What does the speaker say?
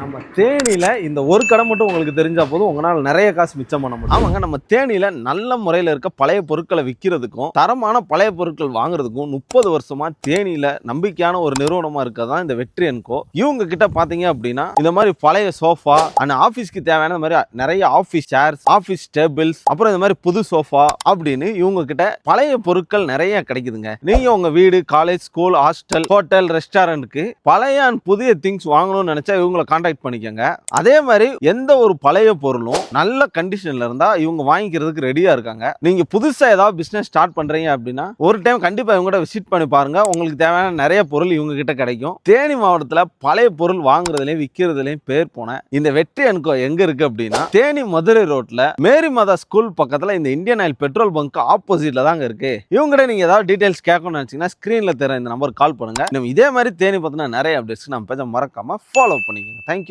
நம்ம தேனியில் இந்த ஒரு கடை மட்டும் உங்களுக்கு தெரிஞ்சால் போதும் உங்களால் நிறைய காசு மிச்சம் பண்ண முடியும். ஆமாங்க, நம்ம தேனியில் நல்ல முறையில் இருக்க பழைய பொருட்களை விற்கிறதுக்கும் தரமான பழைய பொருட்கள் வாங்குறதுக்கும் 30 வருஷமா தேனியில் நம்பிக்கையான ஒரு நிறுவனமாக இருக்கதான் இந்த வெற்றி என்கோ. இவங்க கிட்ட பார்த்தீங்க அப்படின்னா இந்த மாதிரி பழைய சோஃபா அண்ட் ஆஃபீஸ்க்கு தேவையான மாதிரி நிறைய ஆஃபீஸ் சேர்ஸ், ஆஃபீஸ் டேபிள்ஸ், அப்புறம் இந்த மாதிரி புது சோஃபா அப்படின்னு இவங்க கிட்ட பழைய பொருட்கள் நிறைய கிடைக்குதுங்க. நீங்க உங்க வீடு, காலேஜ், ஸ்கூல், ஹாஸ்டல், ஹோட்டல், ரெஸ்டாரண்ட்டுக்கு பழைய அண்ட் புதிய திங்ஸ் வாங்கணும்னு நினைச்சா இவங்களை கான்டாக்ட் பண்ணிக்கங்க. அதே மாதிரி எந்த ஒரு பழைய பொருளும் நல்ல கண்டிஷன்ல இருந்தா இவங்க வாங்கிக்கிறதுக்கு ரெடியா இருக்காங்க. நீங்க புதுசா ஏதாவது பிசினஸ் ஸ்டார்ட் பண்றீங்க அப்படின்னா ஒரு டைம் கண்டிப்பா இவங்க விசிட் பண்ணி பாருங்க. உங்களுக்கு தேவையான நிறைய பொருள் இவங்க கிட்ட கிடைக்கும். தேனி மாவட்டத்துல பழைய பொருள் வாங்குறதுலயும் விற்கிறதுலயும் பேர் போன இந்த வெற்றி என்கோ எங்க இருக்கு அப்படின்னா தேனி மதுரை ரோட்ல மேரி மாதா ஸ்கூல் பக்கத்துல இந்த இந்தியன் ஆயில் பெட்ரோல் பங்க் ஆப்போசிட்ல தாங்க இருக்கு. இவங்ககிட்ட நீங்க ஏதாவது டீடைல்ஸ் கேட்கணும்னு நினைச்சீங்கன்னா ஸ்கிரீன்ல தெரிய இந்த நம்பர் கால் பண்ணுங்க. இதே மாதிரி தேனி பத்தின நிறைய அப்டேட்ஸ் நம்ம பேஜை மறக்காம ஃபாலோ பண்ணிக்கோங்க. தேங்க்யூ.